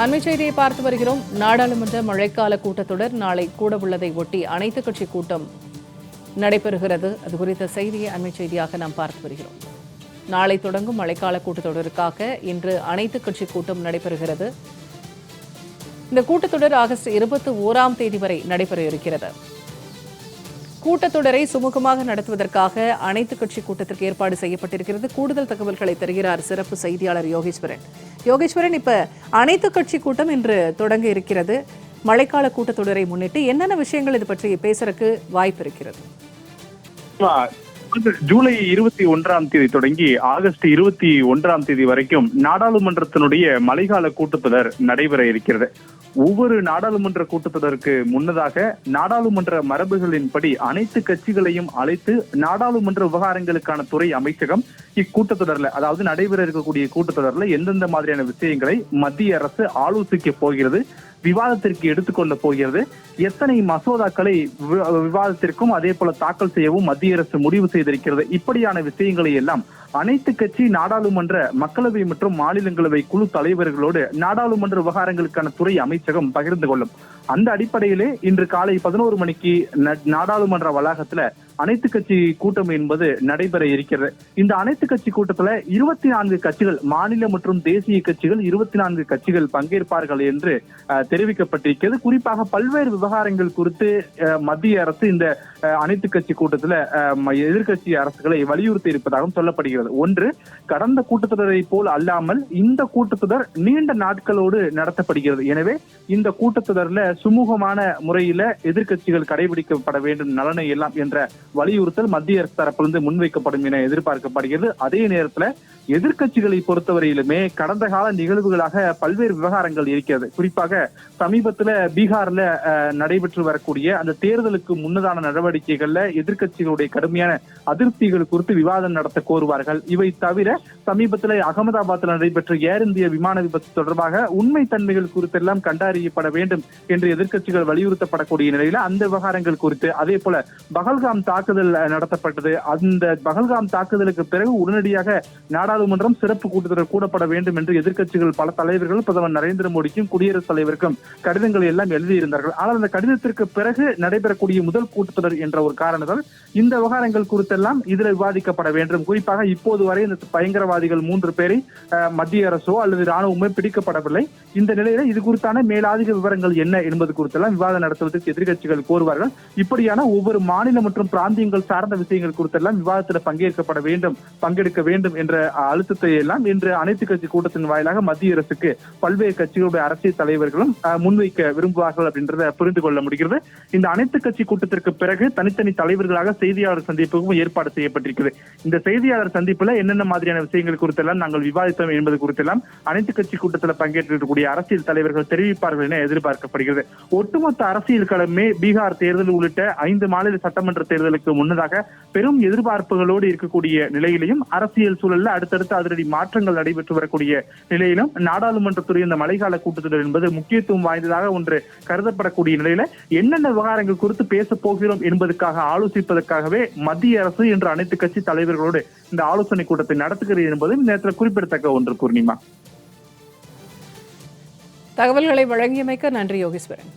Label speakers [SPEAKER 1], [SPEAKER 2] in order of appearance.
[SPEAKER 1] அண்மை செய்தியை பார்த்து வருகிறோம். நாடாளுமன்ற மழைக்கால கூட்டத்தொடர் நாளை கூடவுள்ளதை ஒட்டி அனைத்துக் கட்சி கூட்டம் நடைபெறுகிறது. அது குறித்த செய்தியை அண்மை செய்தியாக நாம் பார்த்து வருகிறோம். நாளை தொடங்கும் மழைக்கால கூட்டத்தொடருக்காக இன்று அனைத்துக் கட்சி கூட்டம் நடைபெறுகிறது. இந்த கூட்டத்தொடர் ஆகஸ்ட் 21ஆம் தேதி வரை நடைபெற இருக்கிறது. கூட்டத்தொடரை சுமூகமாக நடத்துவதற்காக அனைத்துக் கட்சி கூட்டத்திற்கு ஏற்பாடு செய்யப்பட்டிருக்கிறது. கூடுதல் தகவல்களை தருகிறார் சிறப்பு செய்தியாளர் யோகேஸ்வரன். யோகேஸ்வரன், இப்ப அனைத்துக் கட்சி கூட்டம் இன்று தொடங்க இருக்கிறது. மழைக்கால கூட்டத்தொடரை முன்னிட்டு என்னென்ன விஷயங்கள் இது பற்றி பேசுறதுக்கு வாய்ப்பு இருக்கிறது?
[SPEAKER 2] ஜூலை 21ஆம் தேதி தொடங்கி ஆகஸ்ட் 21ஆம் தேதி வரைக்கும் நாடாளுமன்றத்தினுடைய மழைக்கால கூட்டத்தொடர் நடைபெற இருக்கிறது. ஒவ்வொரு நாடாளுமன்ற கூட்டத்தொடருக்கு முன்னதாக நாடாளுமன்ற மரபுகளின்படி அனைத்து கட்சிகளையும் அழைத்து நாடாளுமன்ற விவகாரங்களுக்கான துறை அமைச்சகம் இக்கூட்டத்தொடர்ல, அதாவது நடைபெற இருக்கக்கூடிய கூட்டத்தொடர்ல எந்தெந்த மாதிரியான விஷயங்களை மத்திய அரசு ஆலோசிக்க போகிறது, விவாதத்திற்கு எடுத்துக்கொள்ள போகிறது, எத்தனை மசோதாக்களை விவாதத்திற்கும் அதே போல தாக்கல் செய்யவும் மத்திய அரசு முடிவு செய்திருக்கிறது. இப்படியான விஷயங்களை எல்லாம் அனைத்து கட்சி நாடாளுமன்ற மக்களவை மற்றும் மாநிலங்களவை குழு தலைவர்களோடு நாடாளுமன்ற விவகாரங்களுக்கான துறை அமைச்சகம் பகிர்ந்து கொள்ளும். அந்த அடிப்படையிலே இன்று காலை 11 மணிக்கு நாடாளுமன்ற வளாகத்துல அனைத்து கட்சி கூட்டம் என்பது நடைபெற இருக்கிறது. இந்த அனைத்து கட்சி கூட்டத்துல 24 கட்சிகள், மாநில மற்றும் தேசிய கட்சிகள் 24 கட்சிகள் பங்கேற்பார்கள் என்று தெரிவிக்கப்பட்டிருக்கிறது. குறிப்பாக பல்வேறு விவகாரங்கள் குறித்து மத்திய அரசு இந்த அனைத்து கட்சி கூட்டத்துல எதிர்கட்சி அரசுகளை வலியுறுத்தி இருப்பதாகவும் சொல்லப்படுகிறது. ஒன்று, கடந்த கூட்டத்தொடரை போல் அல்லாமல் இந்த கூட்டத்தொடர் நீண்ட நாட்களோடு நடத்தப்படுகிறது. எனவே இந்த கூட்டத்தொடர்ல சுமூகமான முறையில எதிர்கட்சிகள் கடைபிடிக்கப்பட வேண்டும் நலனை எல்லாம் என்ற வலியுறுத்தல் மத்திய அரசு தரப்பிலிருந்து முன்வைக்கப்படும் என எதிர்பார்க்கப்படுகிறது. அதே நேரத்துல எதிர்கட்சிகளை பொறுத்தவரையிலுமே கடந்த கால நிகழ்வுகளாக பல்வேறு விவகாரங்கள் இருக்கிறது. குறிப்பாக சமீபத்துல பீகார்ல நடைபெற்று வரக்கூடிய அந்த தேர்தலுக்கு முன்னதான நடவடிக்கைகள்ல எதிர்கட்சிகளுடைய கடுமையான அதிருப்திகள் குறித்து விவாதம் நடத்த கோருவார்கள். இவை தவிர சமீபத்துல அகமதாபாத்தில் நடைபெற்ற ஏர் இந்திய விமான விபத்து தொடர்பாக உண்மை தன்மைகள் குறித்தெல்லாம் கண்டறியப்பட வேண்டும் என்று எதிர்கட்சிகள் வலியுறுத்தப்படக்கூடிய நிலையில அந்த விவகாரங்கள் குறித்து, அதே போல பகல்காம் தாக்குதல் நடத்தப்பட்டது. அந்த பகல்காம் தாக்குதலுக்கு பிறகு உடனடியாக நாடாளுமன்றம் சிறப்பு கூட்டத்தொடர் கூடப்பட வேண்டும் என்று எதிர்கட்சிகள் பல தலைவர்கள் பிரதமர் நரேந்திர மோடிக்கும் குடியரசுத் தலைவருக்கும் கடிதங்களை எல்லாம் எழுதியிருந்தார்கள். ஆனால் அந்த கடிதத்திற்கு பிறகு நடைபெறக்கூடிய முதல் கூட்டத்தொடர் என்ற ஒரு காரணத்தால் இந்த விவகாரங்கள் குறித்தெல்லாம் இதில் விவாதிக்கப்பட வேண்டும். குறிப்பாக இப்போது வரை இந்த பயங்கரவாதிகள் 3 பேரை மத்திய அரசோ அல்லது ராணுவமோ பிடிக்கப்படவில்லை. இந்த நிலையில இது குறித்தான மேலாதிக விவரங்கள் என்ன என்பது குறித்தெல்லாம் விவாதம் நடத்துவதற்கு எதிர்கட்சிகள் கோருவார்கள். இப்படியான ஒவ்வொரு மாநில மற்றும் பிராந்தியங்கள் சார்ந்த விஷயங்கள் குறித்தெல்லாம் விவாதத்தில் பங்கெடுக்க வேண்டும் என்ற அழுத்தத்தை எல்லாம் இன்று அனைத்து கட்சி கூட்டத்தின் வாயிலாக மத்திய அரசுக்கு பல்வேறு கட்சிகளுடைய அரசியல் தலைவர்களும் முன்வைக்க விரும்புவார்கள் அப்படின்றத புரிந்து கொள்ள முடிகிறது. இந்த அனைத்து கட்சி கூட்டத்திற்கு பிறகு தனித்தனி தலைவர்களாக செய்தியாளர் சந்திப்புக்கும் ஏற்பாடு செய்யப்பட்டிருக்கிறது. இந்த செய்தியாளர் சந்திப்புல என்னென்ன மாதிரியான விஷயங்கள் குறித்தெல்லாம் நாங்கள் விவாதித்தோம் என்பது குறித்தெல்லாம் அனைத்து கட்சி கூட்டத்தில் பங்கேற்றிருக்கக்கூடிய அரசியல் தலைவர்கள் தெரிவிப்பார்கள் என எதிர்பார்க்கப்படுகிறது. ஒட்டுமொத்த அரசியல் களமே பீகார் தேர்தல் உள்ளிட்ட 5 மாநில சட்டமன்ற தேர்தலுக்கு முன்னதாக பெரும் எதிர்பார்ப்புகளோடு இருக்கக்கூடிய நிலையிலையும் அரசியல் சூழல்ல அடுத்தடுத்து அதிரடி மாற்றங்கள் நடைபெற்று வரக்கூடிய நிலையிலும் நாடாளுமன்றத்துடைய இந்த மழைக்கால கூட்டத்தொடர் என்பது முக்கியத்துவம் வாய்ந்ததாக ஒன்று கருதப்படக்கூடிய நிலையில என்னென்ன விவகாரங்கள் குறித்து பேச போகிறோம் என்பதற்காக ஆலோசிப்பதற்காகவே மத்திய அரசு இன்று அனைத்து கட்சி தலைவர்களோடு இந்த ஆலோசனை கூட்டத்தை நடத்துகிறது என்பது இந்த நேரத்தில் குறிப்பிடத்தக்க ஒன்று. பூர்ணிமா,
[SPEAKER 1] தகவல்களை வழங்கியமைக்க நன்றி யோகேஸ்வரன்.